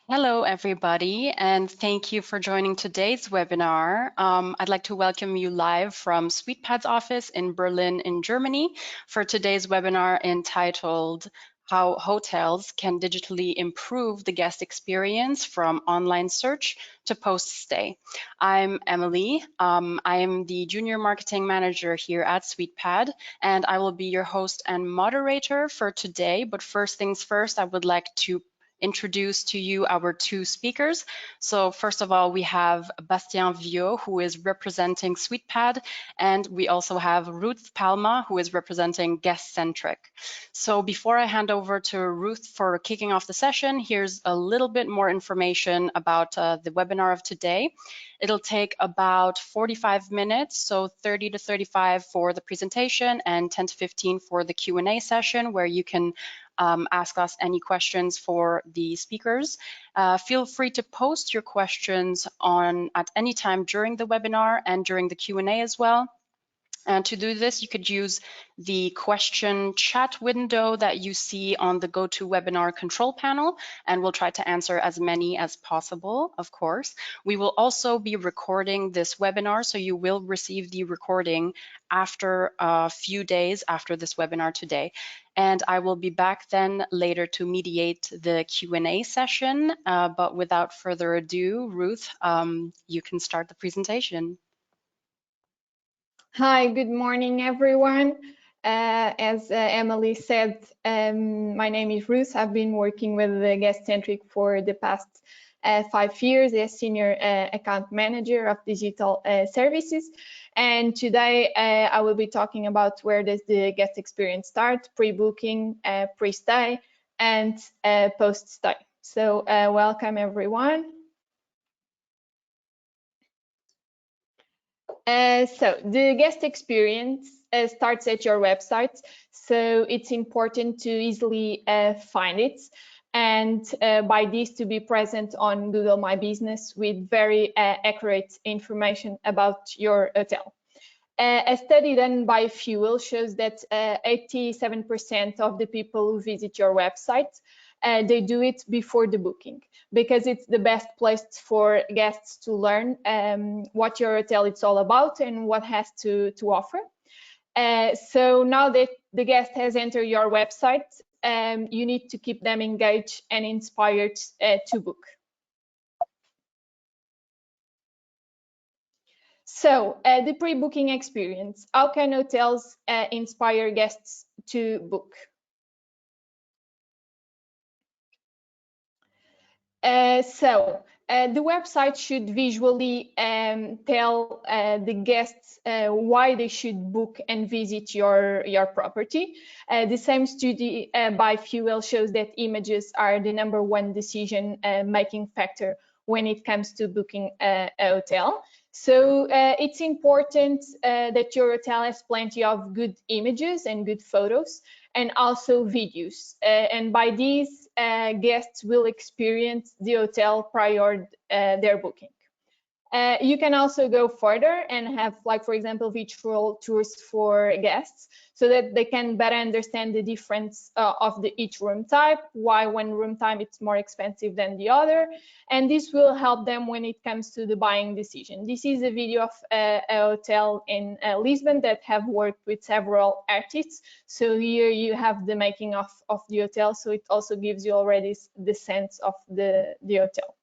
Hello, everybody, and thank you for joining today's webinar. I'd like to welcome you live from SuitePad's office in Berlin, in Germany, for today's webinar entitled How Hotels Can Digitally Improve the Guest Experience from Online Search to Post-Stay. I'm Emily. I am the Junior Marketing Manager here at SuitePad, and I will be your host and moderator for today. But first things first, I would like to introduce to you our two speakers. So first of all, we have Bastien and Rute, who is representing SuitePad, and we also have Ruth Palma, who is representing Guestcentric. So before I hand over to Ruth for kicking off the session, here's a little bit more information about the webinar of today. It'll take about 45 minutes, so 30 to 35 for the presentation and 10 to 15 for the Q&A session, where you can ask us any questions for the speakers. Feel free to post your questions at any time during the webinar and during the Q&A as well. And to do this, you could use the question chat window that you see on the GoToWebinar control panel, and we'll try to answer as many as possible, of course. We will also be recording this webinar, so you will receive the recording after a few days after this webinar today. And I will be back then later to mediate the Q&A session. But without further ado, Ruth, you can start the presentation. Hi, good morning, everyone. As Emily said, my name is Ruth. I've been working with Guestcentric for the past 5 years as Senior Account Manager of Digital Services. And today I will be talking about where does the guest experience start, pre-booking, pre-stay, and post-stay. So welcome, everyone. So the guest experience starts at your website, so it's important to easily find it, and by this to be present on Google My Business with very accurate information about your hotel. A study done by Fuel shows that 87% of the people who visit your website they do it before the booking, because it's the best place for guests to learn what your hotel is all about and what has to offer. So now that the guest has entered your website, you need to keep them engaged and inspired to book. So the pre-booking experience, how can hotels inspire guests to book? The website should visually tell the guests why they should book and visit your property. The same study by Fuel shows that images are the #1 decision making factor when it comes to booking a hotel. So it's important that your hotel has plenty of good images and good photos, and also videos. And by these, guests will experience the hotel prior their booking. You can also go further and have, like, for example, virtual tours for guests, so that they can better understand the difference of each room type, why one room type is more expensive than the other, and this will help them when it comes to the buying decision. This is a video of a hotel in Lisbon that have worked with several artists. So here you have the making of the hotel, so it also gives you already the sense of the hotel.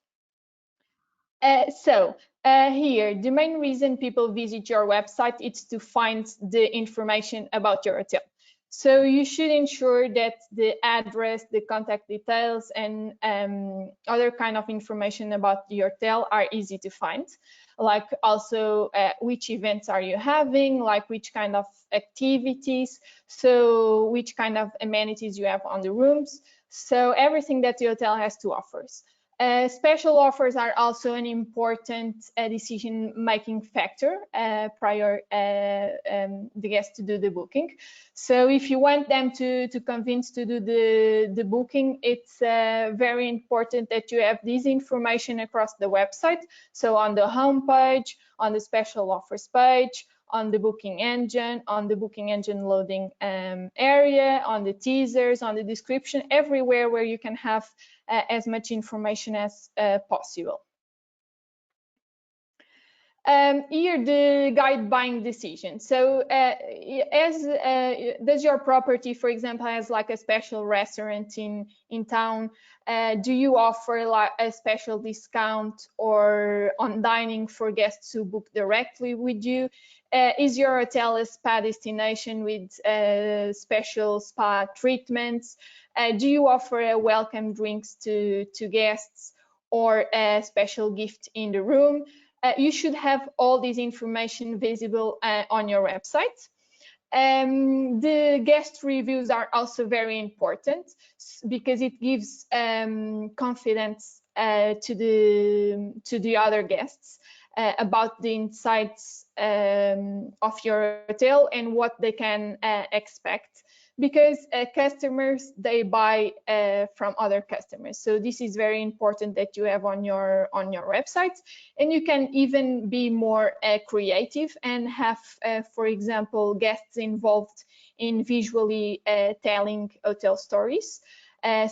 Here, the main reason people visit your website is to find the information about your hotel. So you should ensure that the address, the contact details, and other kind of information about the hotel are easy to find. Like also which events are you having, like which kind of activities, so which kind of amenities you have on the rooms. So everything that the hotel has to offer. Special offers are also an important decision-making factor prior the guest to do the booking. So if you want them to convince to do the booking, it's very important that you have this information across the website. So on the home page, on the special offers page, on the booking engine, on the booking engine loading area, on the teasers, on the description, everywhere where you can have as much information as possible. Here, the guide buying decision. So does your property, for example, has like a special restaurant in town? Do you offer like a special discount or on dining for guests who book directly with you? Is your hotel a spa destination with special spa treatments? Do you offer welcome drinks to guests or a special gift in the room? You should have all this information visible on your website. The guest reviews are also very important because it gives confidence to the other guests about the insights of your hotel and what they can expect, because customers, they buy from other customers. So this is very important that you have on your website. And you can even be more creative and have, for example, guests involved in visually telling hotel stories.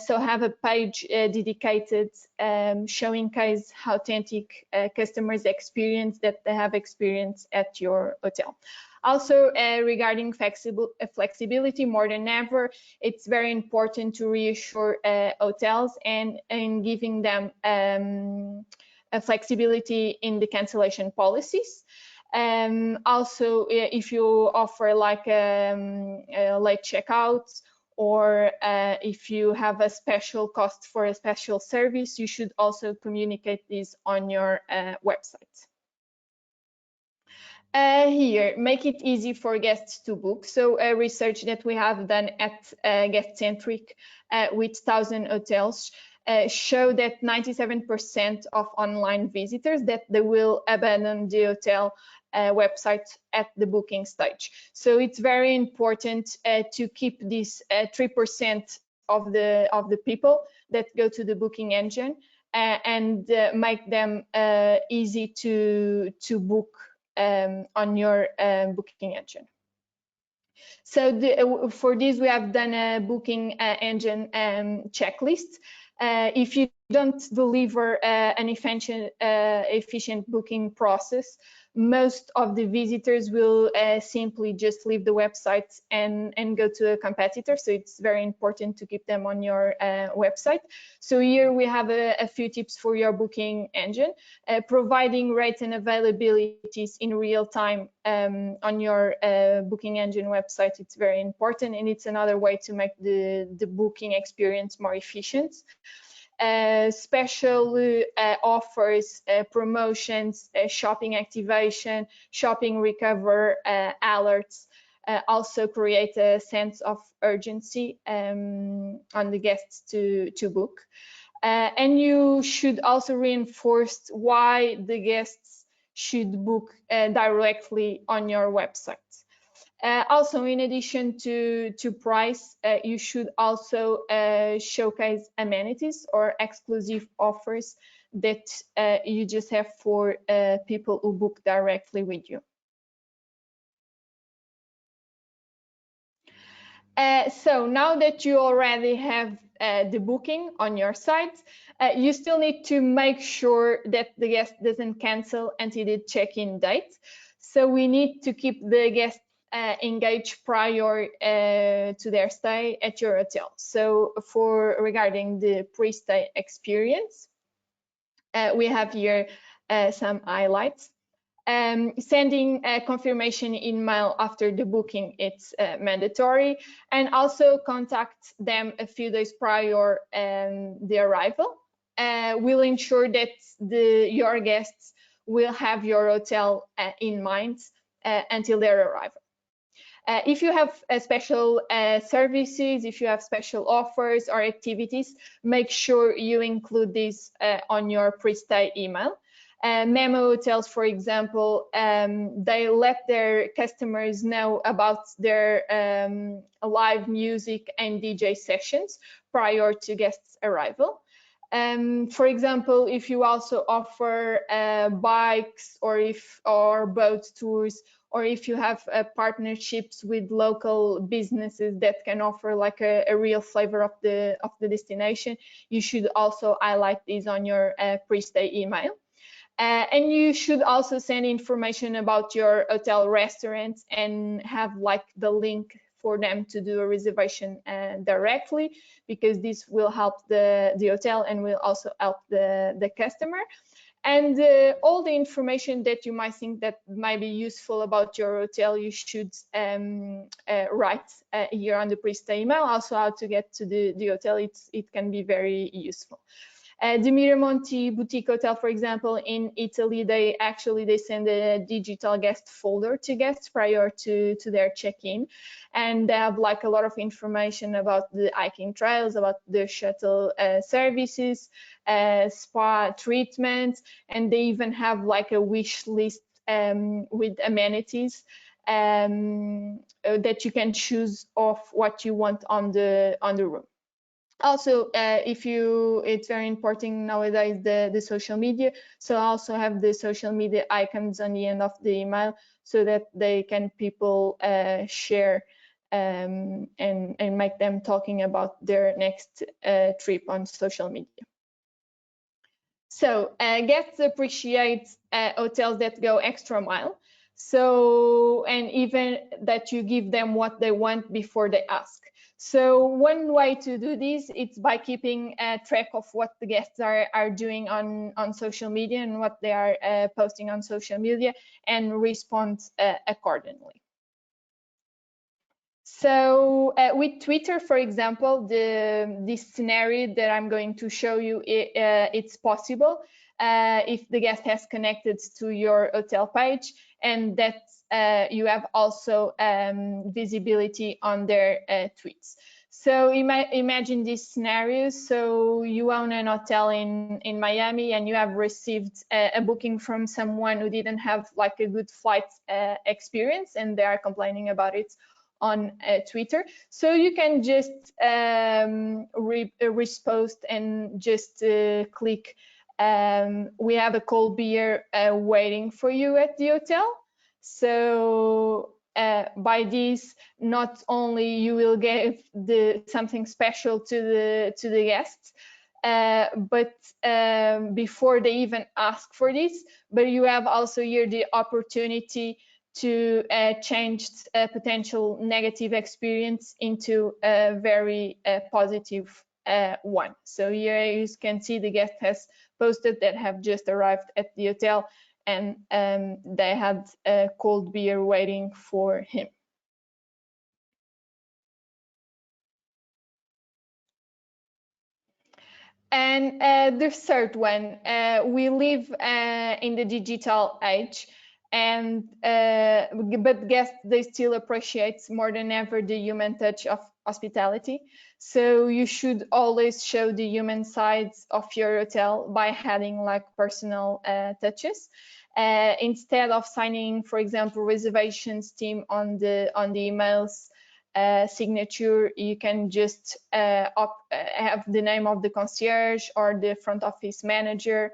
So have a page dedicated showing how authentic customers experience that they have experienced at your hotel. Also, regarding flexibility, more than ever, it's very important to reassure hotels and giving them a flexibility in the cancellation policies. Also, if you offer like a late checkout, or if you have a special cost for a special service, you should also communicate this on your website. Here, make it easy for guests to book. So a research that we have done at Guestcentric with 1,000 hotels show that 97% of online visitors that they will abandon the hotel website at the booking stage. So it's very important to keep this 3% of the people that go to the booking engine and make them easy to book on your booking engine. So for this, we have done a booking engine checklist. If you don't deliver an efficient booking process, most of the visitors will simply just leave the website and go to a competitor. So it's very important to keep them on your website. So here we have a few tips for your booking engine. Providing rates and availabilities in real time on your booking engine website, it's very important, and it's another way to make the booking experience more efficient. Special offers, promotions, shopping activation, shopping recover alerts also create a sense of urgency on the guests to book. And you should also reinforce why the guests should book directly on your website. Also, in addition to price, you should also showcase amenities or exclusive offers that you just have for people who book directly with you. So now that you already have the booking on your site, you still need to make sure that the guest doesn't cancel until the check-in date. So we need to keep the guest engaged prior to their stay at your hotel. So regarding the pre-stay experience, we have here some highlights. Sending a confirmation email after the booking, it's mandatory, and also contact them a few days prior the arrival. Will ensure that your guests will have your hotel in mind until their arrival. If you have special services, if you have special offers or activities, make sure you include this on your pre-stay email. Memo hotels, for example, they let their customers know about their live music and DJ sessions prior to guests' arrival. For example, if you also offer bikes or boat tours or if you have partnerships with local businesses that can offer like a real flavor of the destination, you should also highlight these on your pre-stay email. And you should also send information about your hotel restaurants and have like the link for them to do a reservation directly, because this will help the hotel and will also help the customer. And all the information that you might think that might be useful about your hotel, you should write here on the pre-stay email. Also, how to get to the hotel, it can be very useful. The Miramonti Boutique Hotel, for example, in Italy, they send a digital guest folder to guests prior to their check-in, and they have like a lot of information about the hiking trails, about the shuttle services, spa treatments, and they even have like a wish list with amenities that you can choose of what you want on the room. Also, it's very important nowadays, the social media. So also have the social media icons on the end of the email, so that people share and make them talking about their next trip on social media. So guests appreciate hotels that go extra mile. So, and even that you give them what they want before they ask. So one way to do this, it's by keeping track of what the guests are doing on social media and what they are posting on social media, and respond accordingly. So with Twitter, for example, this scenario that I'm going to show you, it's possible if the guest has connected to your hotel page, and that you have also visibility on their tweets. So imagine this scenario. So you own an hotel in Miami, and you have received a booking from someone who didn't have like a good flight experience, and they are complaining about it on Twitter. So you can just repost and just click, we have a cold beer waiting for you at the hotel. So by this, not only you will give something special to the guests, but before they even ask for this, but you have also here the opportunity to change a potential negative experience into a very positive one. So here you can see the guest has posted that have just arrived at the hotel, and they had a cold beer waiting for him. And the third one, we live in the digital age, and but guests, they still appreciate more than ever the human touch of hospitality. So you should always show the human sides of your hotel by adding like personal touches. Instead of signing, for example, reservations team on the emails signature, you can just have the name of the concierge or the front office manager.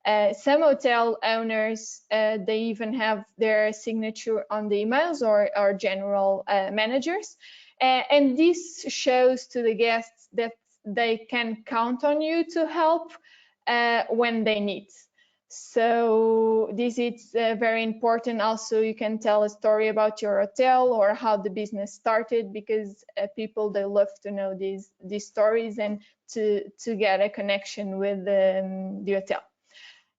Some hotel owners, they even have their signature on the emails, or general managers. And this shows to the guests that they can count on you to help when they need. So this is very important. Also, you can tell a story about your hotel or how the business started, because people, they love to know these stories and to get a connection with the hotel.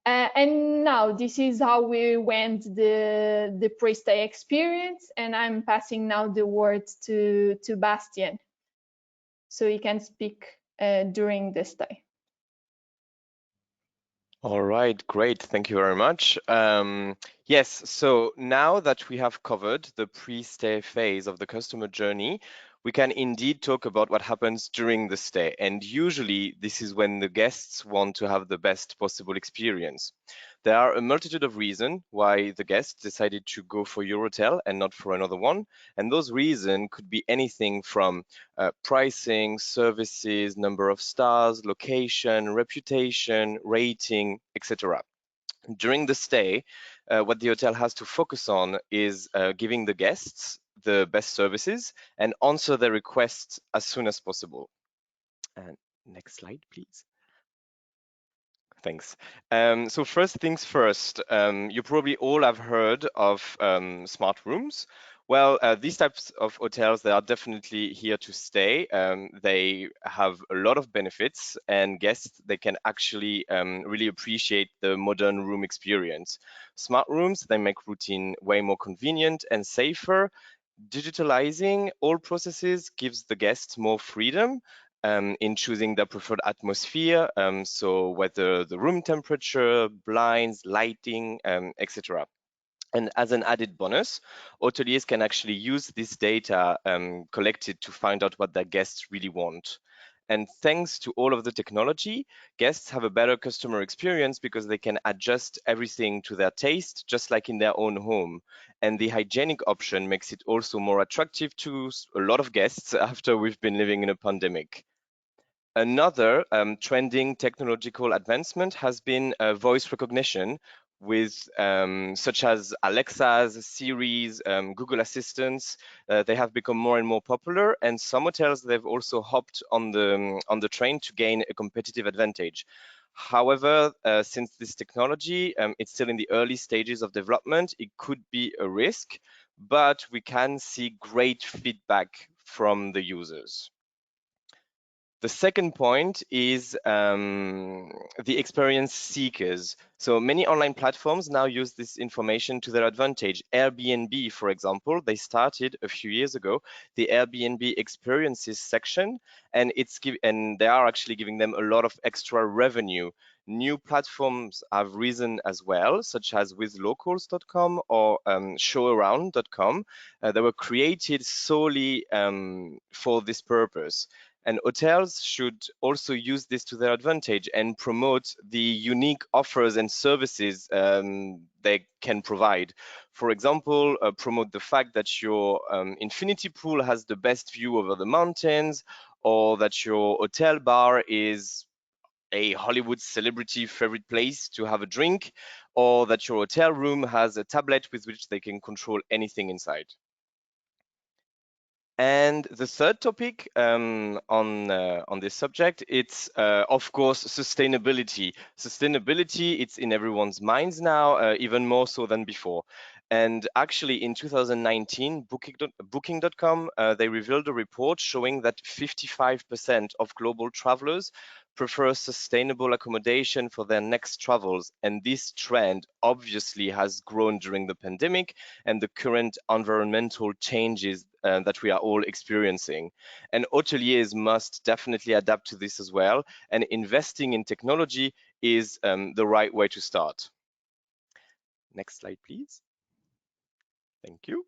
And now this is how we went the pre-stay experience, and I'm passing now the word to Bastien, so he can speak during the stay. All right, great. Thank you very much. Yes, so now that we have covered the pre-stay phase of the customer journey, we can indeed talk about what happens during the stay. And usually this is when the guests want to have the best possible experience. There are a multitude of reasons why the guests decided to go for your hotel and not for another one. And those reasons could be anything from pricing, services, number of stars, location, reputation, rating, etc. During the stay, what the hotel has to focus on is giving the guests the best services and answer their requests as soon as possible. And next slide, please. Thanks. So first things first, you probably all have heard of smart rooms. Well, these types of hotels, they are definitely here to stay. They have a lot of benefits, and guests, they can actually really appreciate the modern room experience. Smart rooms, they make routine way more convenient and safer. Digitalizing all processes gives the guests more freedom in choosing their preferred atmosphere, so whether the room temperature, blinds, lighting, etc. And as an added bonus, hoteliers can actually use this data collected to find out what their guests really want. And thanks to all of the technology, guests have a better customer experience because they can adjust everything to their taste, just like in their own home. And the hygienic option makes it also more attractive to a lot of guests after we've been living in a pandemic. Another trending technological advancement has been voice recognition with such as Alexa's, Siri's, Google Assistants. They have become more and more popular, and some hotels they've also hopped on the train to gain a competitive advantage. However, since this technology it's still in the early stages of development, it could be a risk, but we can see great feedback from the users. The second point is the experience seekers. So many online platforms now use this information to their advantage. Airbnb, for example, they started a few years ago the Airbnb experiences section, and they are actually giving them a lot of extra revenue. New platforms have risen as well, such as withlocals.com or showaround.com. They were created solely for this purpose. And hotels should also use this to their advantage and promote the unique offers and services they can provide. For example, promote the fact that your infinity pool has the best view over the mountains, or that your hotel bar is a Hollywood celebrity favorite place to have a drink, or that your hotel room has a tablet with which they can control anything inside. And the third topic on this subject, it's of course sustainability. Sustainability, it's in everyone's minds now, even more so than before. And actually, in 2019, Booking.com they revealed a report showing that 55% of global travelers prefer sustainable accommodation for their next travels. And this trend obviously has grown during the pandemic and the current environmental changes that we are all experiencing. And hoteliers must definitely adapt to this as well. And investing in technology is the right way to start. Next slide, please. Thank you.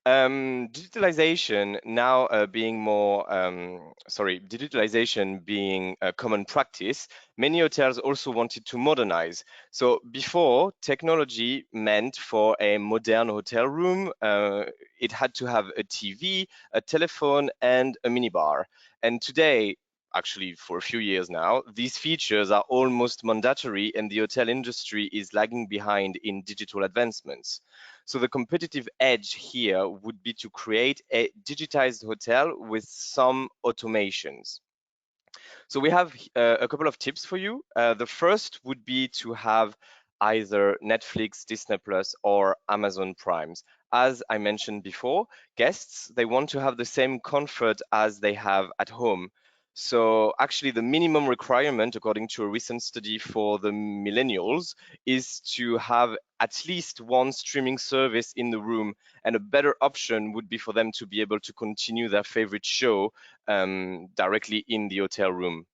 Digitalization now digitalization being a common practice, many hotels also wanted to modernize. So before, technology meant for a modern hotel room, it had to have a TV, a telephone, and a minibar. And today, actually for a few years now, these features are almost mandatory and the hotel industry is lagging behind in digital advancements. So the competitive edge here would be to create a digitized hotel with some automations. So we have a couple of tips for you. The first would be to have either Netflix, Disney Plus, or Amazon Primes. As I mentioned before, guests, they want to have the same comfort as they have at home. So actually the minimum requirement, according to a recent study for the millennials, is to have at least one streaming service in the room, and a better option would be for them to be able to continue their favorite show directly in the hotel room.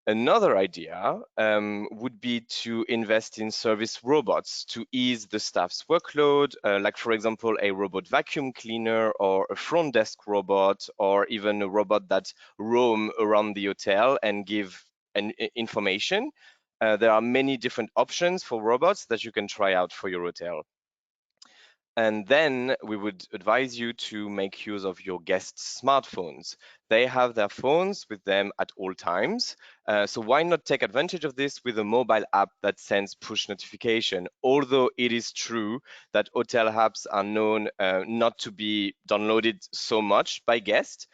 Another idea would be to invest in service robots to ease the staff's workload, like for example, a robot vacuum cleaner or a front desk robot, or even a robot that roam around the hotel and give information. There are many different options for robots that you can try out for your hotel. And then we would advise you to make use of your guests' smartphones. They have their phones with them at all times. So why not take advantage of this with a mobile app that sends push notification? Although it is true that hotel apps are known not to be downloaded so much by guests,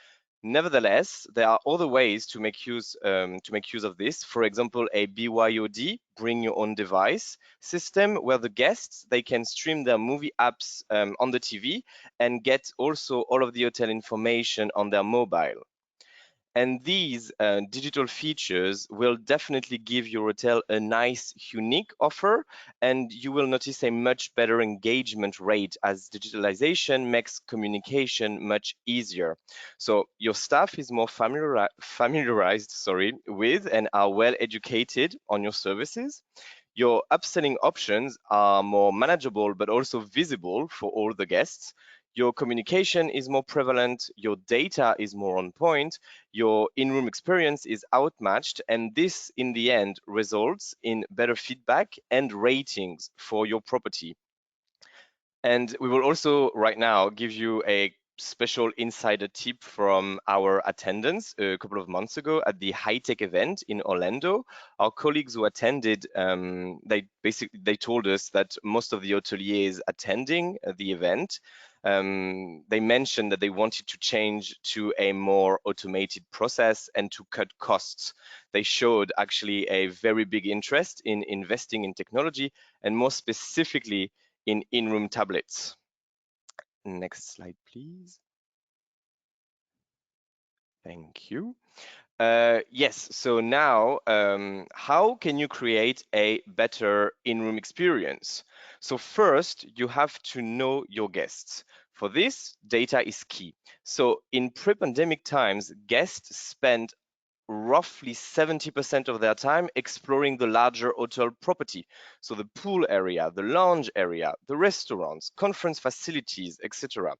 nevertheless, there are other ways to make use of this. For example, a BYOD, bring your own device system, where the guests, they can stream their movie apps on the TV and get also all of the hotel information on their mobile. And these digital features will definitely give your hotel a nice, unique offer, and you will notice a much better engagement rate as digitalization makes communication much easier. So your staff is more familiarized, with and are well educated on your services. Your upselling options are more manageable but also visible for all the guests. Your communication is more prevalent, your data is more on point, your in-room experience is outmatched, and this in the end results in better feedback and ratings for your property. And we will also right now give you a special insider tip from our attendance a couple of months ago at the high-tech event in Orlando. Our colleagues who attended, they told us that most of the hoteliers attending the event, they mentioned that they wanted to change to a more automated process and to cut costs. They showed actually a very big interest in investing in technology, and more specifically in-room tablets. Next slide, please. Thank you. Yes, so now how can you create a better in-room experience? So first, you have to know your guests. For this, data is key. So in pre-pandemic times, guests spent roughly 70% of their time exploring the larger hotel property. So the pool area, the lounge area, the restaurants, conference facilities, etc.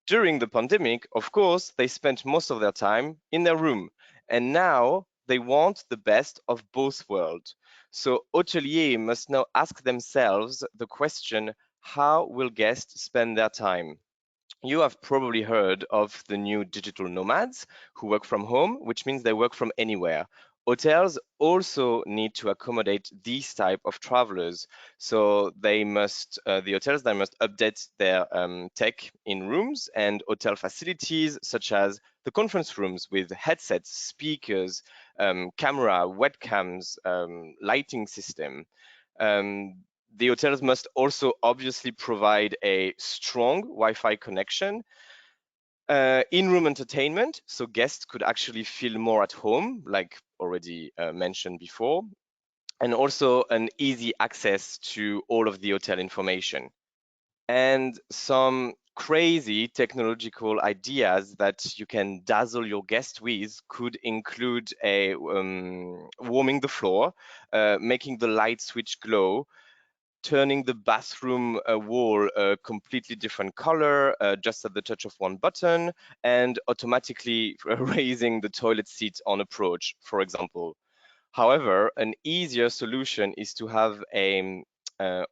During the pandemic, of course, they spent most of their time in their room. And now they want the best of both worlds. So hoteliers must now ask themselves the question, how will guests spend their time? You have probably heard of the new digital nomads who work from home, which means they work from anywhere. Hotels also need to accommodate these type of travelers. So the hotels, they must update their tech in rooms and hotel facilities, such as the conference rooms with headsets, speakers, camera, webcams, lighting system. The hotels must also obviously provide a strong Wi-Fi connection, in-room entertainment, so guests could actually feel more at home, like already mentioned before, and also an easy access to all of the hotel information. And some crazy technological ideas that you can dazzle your guest with could include warming the floor, making the light switch glow, turning the bathroom wall a completely different color just at the touch of one button, and automatically raising the toilet seat on approach, for example. However, an easier solution is to have a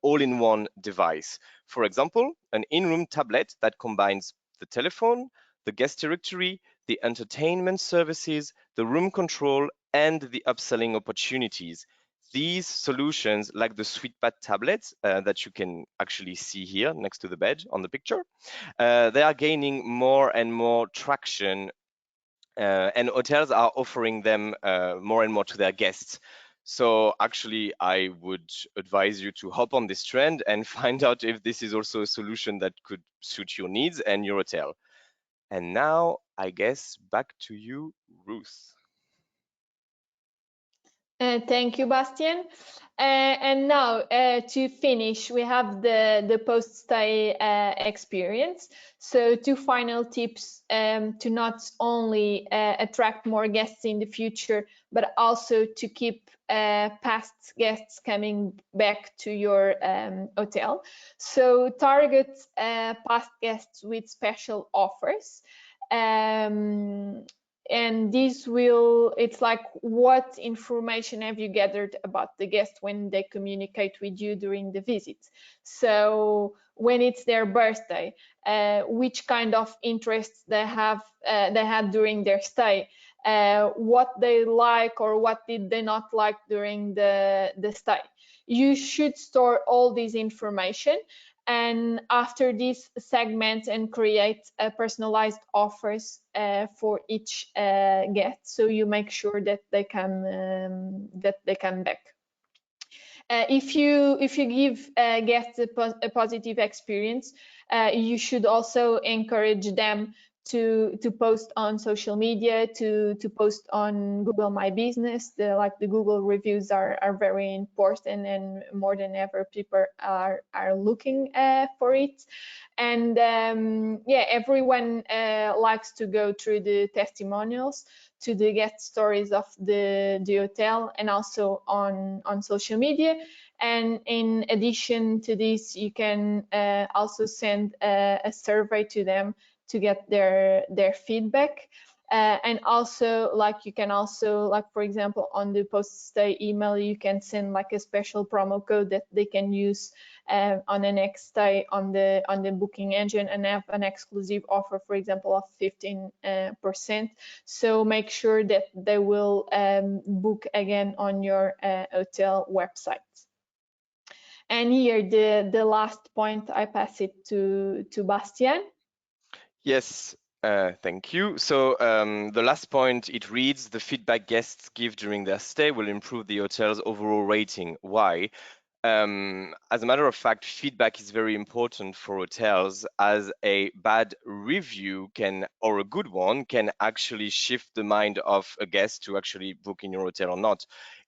all-in-one device. For example, an in-room tablet that combines the telephone, the guest directory, the entertainment services, the room control, and the upselling opportunities. These solutions, like the SuitePad tablets that you can actually see here next to the bed on the picture, they are gaining more and more traction, and hotels are offering them more and more to their guests. So actually, I would advise you to hop on this trend and find out if this is also a solution that could suit your needs and your hotel. And now, I guess, back to you, Ruth. Thank you, Bastien. And now to finish, we have the post-stay experience. So 2 final tips to not only attract more guests in the future, but also to keep past guests coming back to your hotel. So target past guests with special offers. And this will, it's like, what information have you gathered about the guest when they communicate with you during the visit? So when it's their birthday, which kind of interests they had during their stay, what they like or what did they not like during the stay. You should store all this information, and after this, segment and create personalized offers for each guest, so you make sure that they come back. If you give guests a positive experience, you should also encourage them to post on social media, to post on Google My Business. The Google reviews are very important, and more than ever people are looking for it. And yeah, everyone likes to go through the testimonials, to the guest stories of the hotel, and also on social media. And in addition to this, you can also send a survey to them to get their feedback. And also, you can also, for example, on the post-stay email, you can send a special promo code that they can use on the next stay on the booking engine, and have an exclusive offer, for example, of 15%. So make sure that they will book again on your hotel website. And here, the last point, I pass it to Bastien. Yes, thank you. So the last point, it reads, the feedback guests give during their stay will improve the hotel's overall rating. Why? As a matter of fact, feedback is very important for hotels, as a bad review can, or a good one, can actually shift the mind of a guest to actually book in your hotel or not.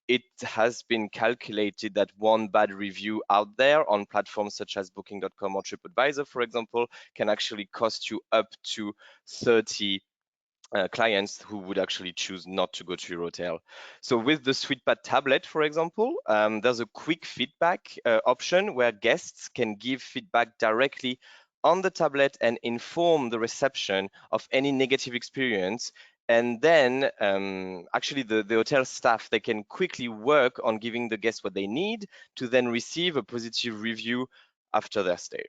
It has been calculated that one bad review out there on platforms such as Booking.com or TripAdvisor, for example, can actually cost you up to 30 clients who would actually choose not to go to your hotel. So with the SuitePad tablet, for example, there's a quick feedback option where guests can give feedback directly on the tablet and inform the reception of any negative experience. And then actually the hotel staff, they can quickly work on giving the guests what they need to then receive a positive review after their stay.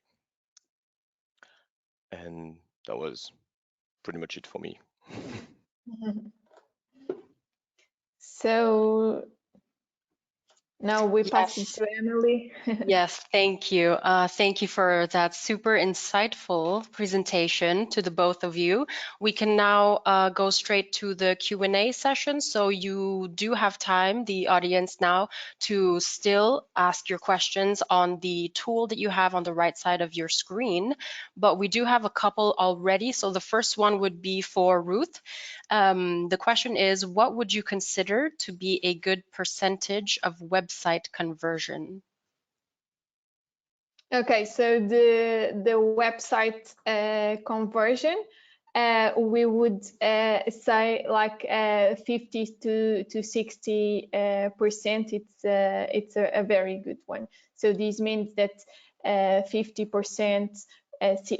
And that was pretty much it for me. So now we pass it Yes. to Emily. Yes, thank you. Thank you for that super insightful presentation to the both of you. We can now go straight to the Q&A session. So you do have time, the audience now, to still ask your questions on the tool that you have on the right side of your screen. But we do have a couple already. So the first one would be for Ruth. The question is, what would you consider to be a good percentage of website conversion? Okay, so the website conversion, we would say 50 to 60%. It's a very good one. So this means that 50%,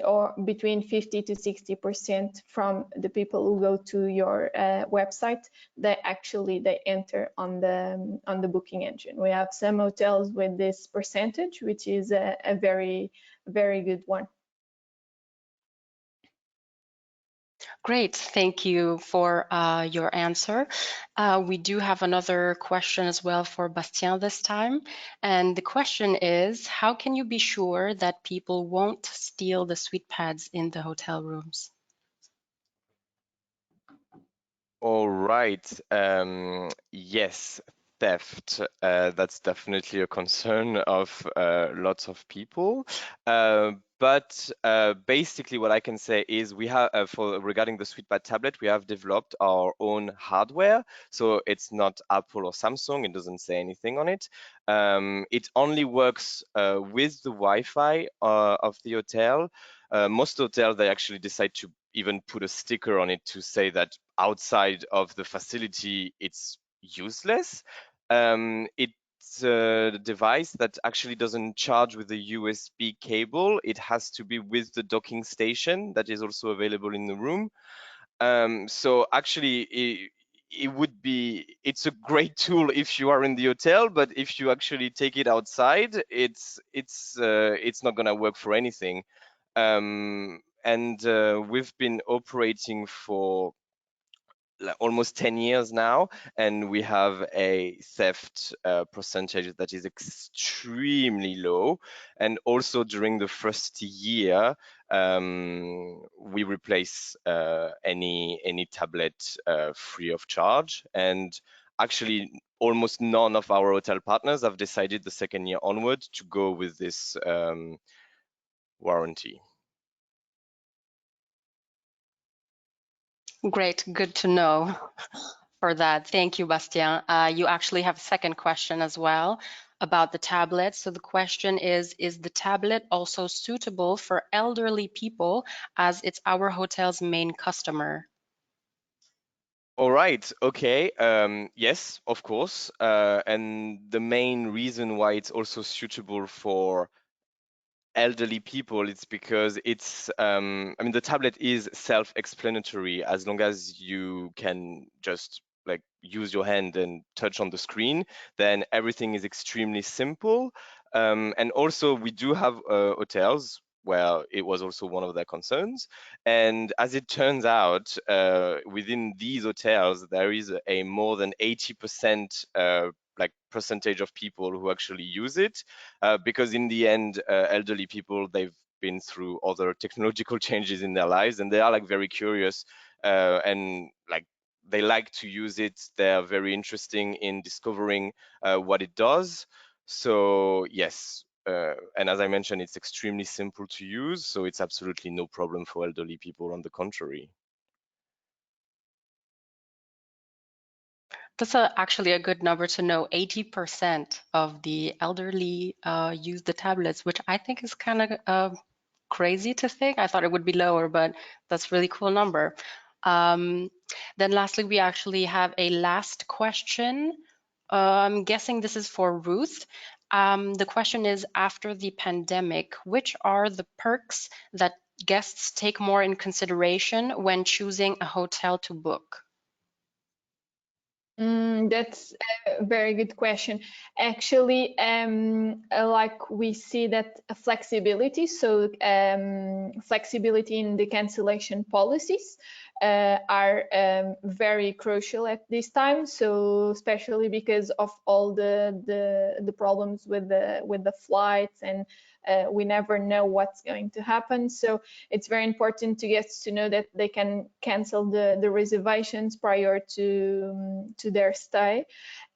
or between 50 to 60% from the people who go to your website, they enter on the booking engine. We have some hotels with this percentage, which is a very, very good one. Great, thank you for your answer. We do have another question as well for Bastien this time. And the question is, how can you be sure that people won't steal the SuitePads in the hotel rooms? All right. Yes, theft. That's definitely a concern of lots of people. But basically, what I can say is we have, regarding the SuitePad tablet, we have developed our own hardware. So it's not Apple or Samsung. It doesn't say anything on it. It only works with the Wi-Fi of the hotel. Most hotels, they actually decide to even put a sticker on it to say that outside of the facility, it's useless. It's a device that actually doesn't charge with a USB cable. It has to be with the docking station that is also available in the room. So actually, it's a great tool if you are in the hotel, but if you actually take it outside, it's not gonna work for anything. And we've been operating for almost 10 years now, and we have a theft percentage that is extremely low. And also during the first year, we replace any tablet free of charge. And actually, almost none of our hotel partners have decided the second year onward to go with this warranty. Great, good to know for that. Thank you, Bastien. You actually have a second question as well about the tablet. So the question is the tablet also suitable for elderly people as it's our hotel's main customer? All right. Okay. Yes, of course. And the main reason why it's also suitable for elderly people, it's because it's I mean, the tablet is self-explanatory. As long as you can just like use your hand and touch on the screen, then everything is extremely simple. And also we do have hotels where it was also one of their concerns. And as it turns out, within these hotels, there is a more than 80% like percentage of people who actually use it, because in the end, elderly people, they've been through other technological changes in their lives, and they are like very curious, and like they like to use it. They're very interesting in discovering what it does. So yes, and as I mentioned, it's extremely simple to use, so it's absolutely no problem for elderly people, on the contrary. That's actually a good number to know. 80% of the elderly use the tablets, which I think is kind of crazy to think. I thought it would be lower, but that's a really cool number. Um, then lastly, we actually have a last question. I'm guessing this is for Ruth. The question is, after the pandemic, which are the perks that guests take more in consideration when choosing a hotel to book? That's a very good question. Actually, like we see that flexibility, so flexibility in the cancellation policies are very crucial at this time. So especially because of all the problems with the flights, and we never know what's going to happen. So it's very important to guests to know that they can cancel the reservations prior to their stay.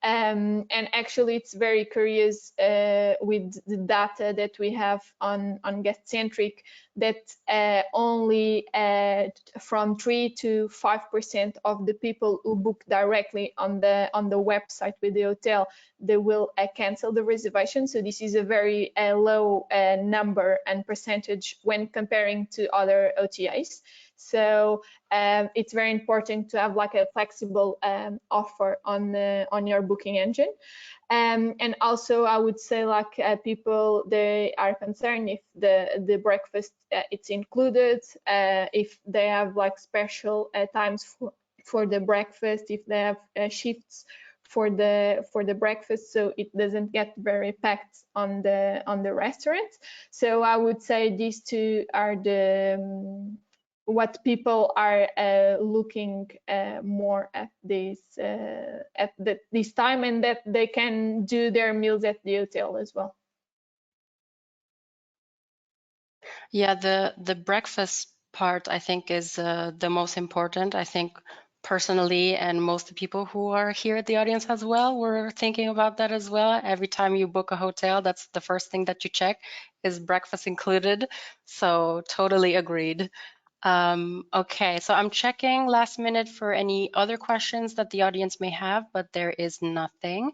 And actually, it's very curious with the data that we have on Guestcentric that only from 3 to 5% of the people who book directly on the website with the hotel, they will cancel the reservation. So this is a very low number and percentage when comparing to other OTAs. So it's very important to have like a flexible offer on your booking engine. And also, I would say like people, they are concerned if the breakfast it's included, if they have like special times for the breakfast, if they have shifts for the breakfast, so it doesn't get very packed on the restaurant. So I would say these two are the what people are looking more at this time, and that they can do their meals at the hotel as well. Yeah, the breakfast part I think is the most important. I think personally, and most of the people who are here at the audience as well, were thinking about that as well. Every time you book a hotel, that's the first thing that you check, is breakfast included? So totally agreed. Okay, so I'm checking last minute for any other questions that the audience may have, but there is nothing.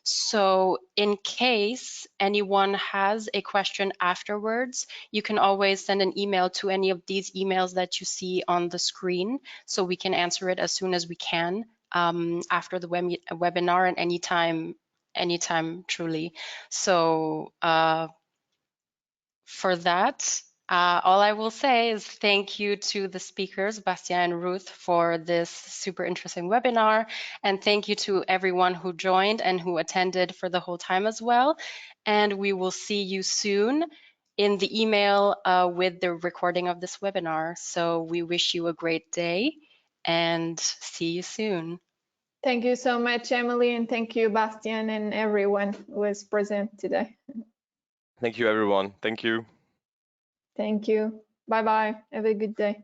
So in case anyone has a question afterwards, you can always send an email to any of these emails that you see on the screen, so we can answer it as soon as we can after the webinar, and anytime truly. So for that, All I will say is thank you to the speakers, Bastien and Ruth, for this super interesting webinar. And thank you to everyone who joined and who attended for the whole time as well. And we will see you soon in the email with the recording of this webinar. So we wish you a great day and see you soon. Thank you so much, Emily, and thank you, Bastien, and everyone who was present today. Thank you, everyone. Thank you. Thank you. Bye-bye. Have a good day.